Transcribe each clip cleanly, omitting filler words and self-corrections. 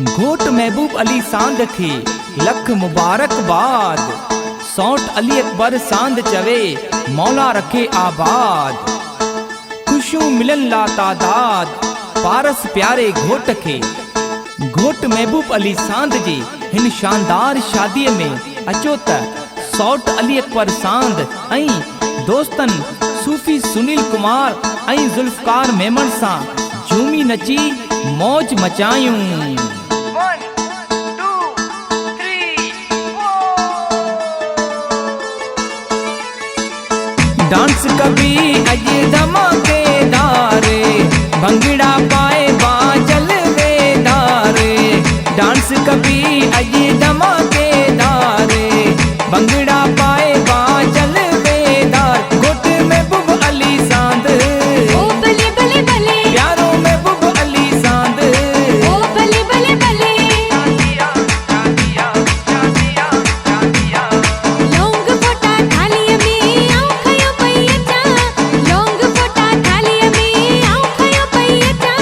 घोट महबूब अली सांद खे लख मुबारकबाद। सौट अली अकबर सांद चवे मौला रखे आबाद। खुशियों मिलन ला तादाद पारस प्यारे घोट खे। घोट महबूब अली सांद जी हिन शानदार शादी में अचो त सौट अली अकबर सांद ऐं दोस्तन सूफी सुनील कुमार ऐं जुल्फकार मेमन सां झूमी नची मौज मचायूं। डांस कभी अज धमाकेदार भंगड़ा पाए बाजल वेदार। डांस कभी अज धमाकेदार भंगड़ा पाए बाजल वेदार। घोट महबूब अली सांद ओ बले बले बले प्यारो महबूब अली सांद ओ बले बले बले लौंग फोटा थाली में आऊं खयो पैया। लौंग फोटा थाली में आऊं खयो पैया।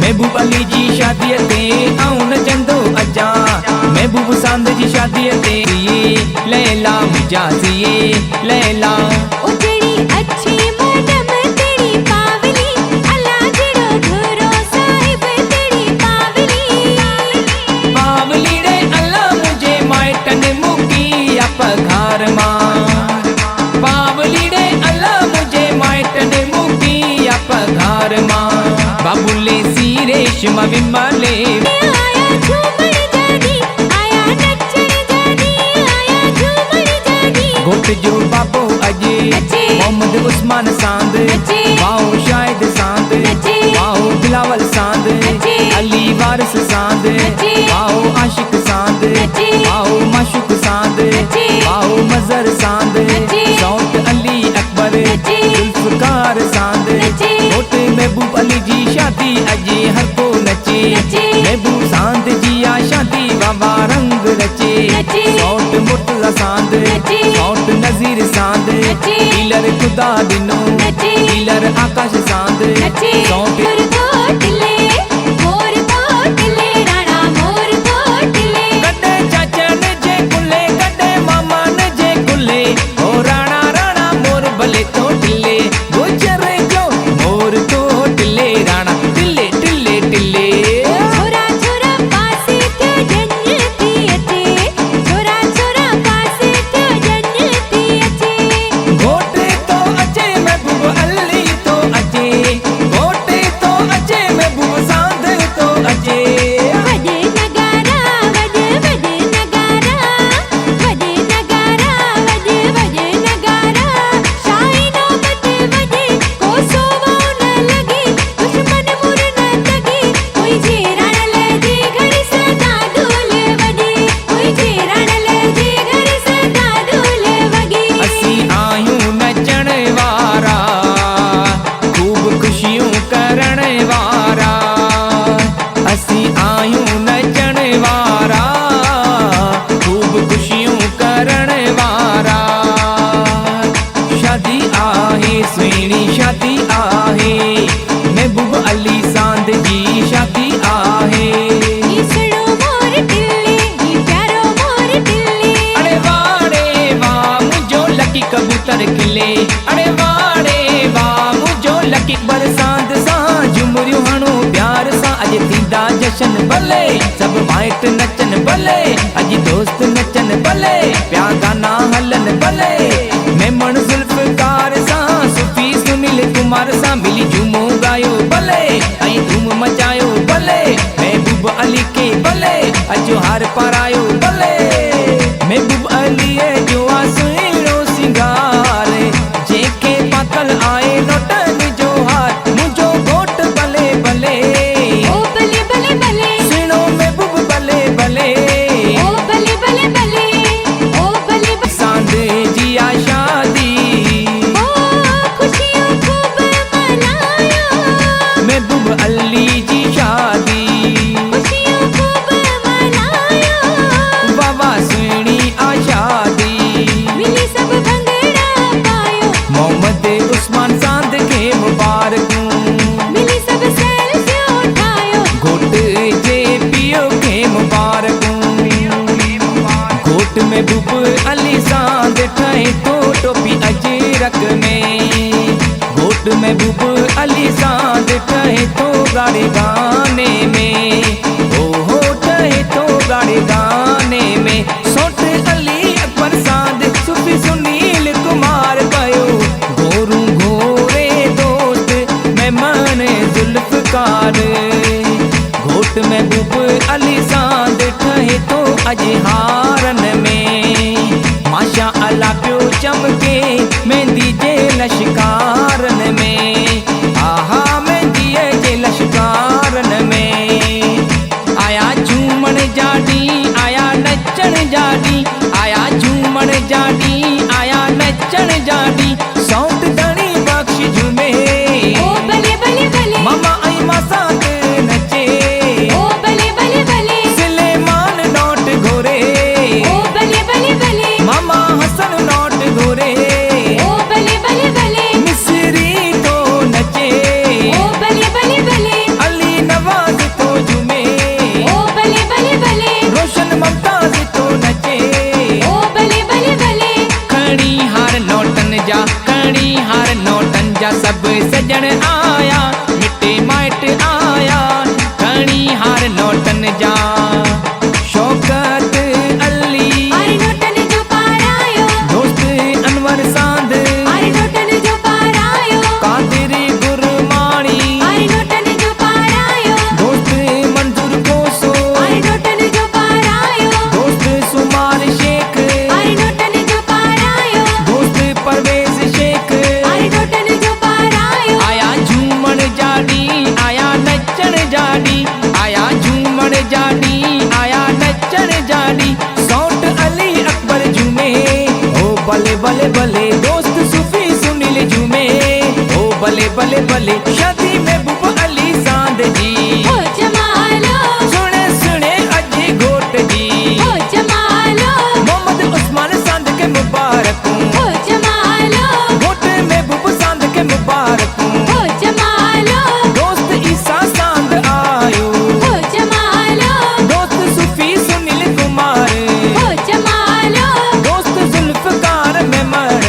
महबूब अली जी शादी ते आऊं नचंदो अजा। महबूब सांद जी शादी ते लैला मिजाज़िए लैला। ओ तेरी अच्छी मैडम तेरी पावली अल्लाह जड़ो धरो साहिब तेरी पावली। पावली रे अल्लाह मुझे माइटन मुकी अपघार मां। पावली रे अल्लाह मुझे माइटन मुकी अपघार मां। बाबुले सीरेश विमले आया झूमर जादी आया नचण जादी आया झूमर जादी। घोट जो बाबो अजे अजे मोहम्मद उस्मान सांद अजे वाओ शाहिद सांद अजे वाओ बिलावल सांद अजे अली वारिस सांद अजे वाओ आशिक सांद अजे वाओ माशुक सांद अजे वाओ मजर सांद अजे सौट अली अकबर अजे जुल्फकार सांद। अजे घोट महबूब अली जी शादी अजे हर को नचे। अजे महबूब सांद जी आ शादी बाबा रंग रचे। अजे सौट मुर्तजा सांद अजे सौट नजीर सांद अजे डीलर खुदा दिनो अजे डीलर आकाश सांद अजे सौट मोर कोटले राणा मोर कोटले। कॾे चाचन जे कुले कॾे मामान जे कुले ओ राणा राणा मोर भले तो टिले। गुजर जो मोर तो till Rana till till till. छोरा छोरा पासे थियो जन्नती अचे। छोरा छोरा पासे थियो जन्नती अचे। घोट तो अचे महबूब अली तो अचे। घोट तो अचे महबूब सांद तो अचे। वॾे नगारा वॾे नगारा वॾे नगारा वॾे नगारा। शाही नौबत वॾे को सोवो न लगे दुश्मन मुर न तगे। कोई जेराण लजे घर सदा ढोल वॼे। कोई जेराण लजे घर सदा ढोल वगे। असी आयूं नचण वारा खूब खुशियूं करण वारा। असी आयूं नचण वारा खूब खुशियूं करण वारा। शादी आहे सुहिणी शादी आहे महबूब अली सांद जी शादी आहे। ईसड़ो मोर टिल्ले ई प्यारो मोर टिल्ले। अरे वाड़े वाह मुझो लकी कबूतर खिले। अरे वाड़े वाह मुझो लकी बरसांत सां झुमरियूं हणो प्यार सां। अॼु थींदा जशन भले सभु माइट नचन भले। अॼु दोस्त नचन भले प्या गाना हलन भले। मेमण जुल्फकार सां सूफी सुनील कुमार सां मिली झूमो गायो भले ऐं धूम मचायो भले। महबूब अली के भले अजो हार पारायो भले। महबूब अली जो आ सुहिणो सिंगार जेके पातल आए नोटन जो हार। मुझो घोट भले भले ओ बले बले बले सुहिणो महबूब भले भले। ओ बले बले बले ओ बले बले। सांद जी आ शादी ओ खुशियों खूब मनायो। महबूब अली जी शादी। खुशियों खूब मनायो। गाड़े गाने में, हो ठहे तो गाड़े गाने में। सोट अली अकबर साध सूफी सुनील कुमार कयो, गोरू घोरे दोस्त मेहमान जुल्फकार। घोट महबूब अली साध ठहे तो अजहारन में, माशा अल्लाह पियो चमके मेहंदी जे लश्कारन में, आहा मेहंदी जे लश्कारन में। आया झूमण जाडी आया नचण जाडी, आया झूमण जाडी आया नचण जाडी। सौंट धणी बख्श झूमे, ओ भले भले भले मामा आई मां साथ नचे, ओ भले भले भले सुलेमान नोट घोरे, ओ भले भले भले मामा हसन नोट घोरे। ओ भले भले भले मिस्री तो नचे, ओ भले भले भले अली नवाज तो झूमे, ओ भले भले भले रोशन मुमताज तो नचे। ओ भले भले भले खड़ी हार नोटन जा, खड़ी हार नोटन जा, सब सजण आया मिटे माइट आया। खड़ी हार नोटन जा, शौकत अली आरे नोटन जो पार आयो, दोस्त अनवर सांध, आरे नोटन जो पार आयो, कादिर गुरमाणी आरे नोटन जो पार आयो, दोस्त मंजूर कोसो, आरे नोटन जो पार आयो, दोस्त सुमार शेख, आरे नोटन जो पार आयो, दोस्त परवेज शेख। आरे नोटन जो पार आयो, आया झूमण जाडी आया नचण जाडी, आया झूमण जाडी आया नचण जाडी। सौंट अली अकबर झूमे, ओ भले भले भले दोस्त सूफी सुनील झूमे, ओ भले भले भले शादी महबूब अली सांध जी। ओ जमालो, सुने सुने अजी घोट जी, ओ जमालो, मोहम्मद उस्मान सांध के मुबारक ओ जमालो, घोट महबूब सांध के मुबारक। ओ जमालो, दोस्त ईसा सांध आयो, ओ जमालो, दोस्त सूफी सुनील कुमार, ओ जमालो, दोस्त जुल्फकार मेमण।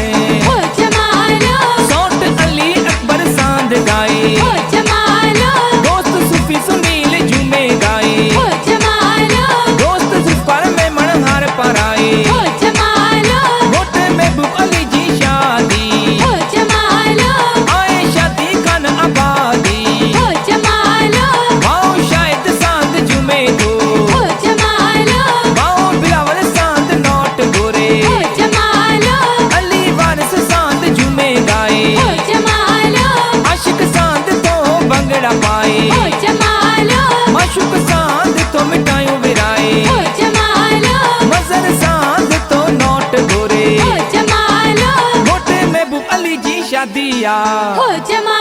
ओ जमालो, सौंट अली अकबर सांध गाए, ओ जमालो, दोस्त सूफी सुनील झूमे गाए, ओ जमालो, दोस्त जुल्फकार मेमण हार पराए। ओ जमालो, घोट महबूब अली जी शादी, ओ जमालो, आए शादी खान आबादी। ओ जमालो, वाओ शायद सांध झूमे दो, ओ जमालो, वाओ बिलावल सांध नोट गोरे, ओ जमालो, अली वारिस सांध झूमे गाए। ओ जमालो, आशिक सांध तो भंगड़ा पाए, ओ जमालो, माशुक सांध तो मिठाइयों विराए, ओ जमालो, मजर सांध तो नोट गोरे। ओ जमालो, घोट महबूब अली जी शादिया, ओ जमालो।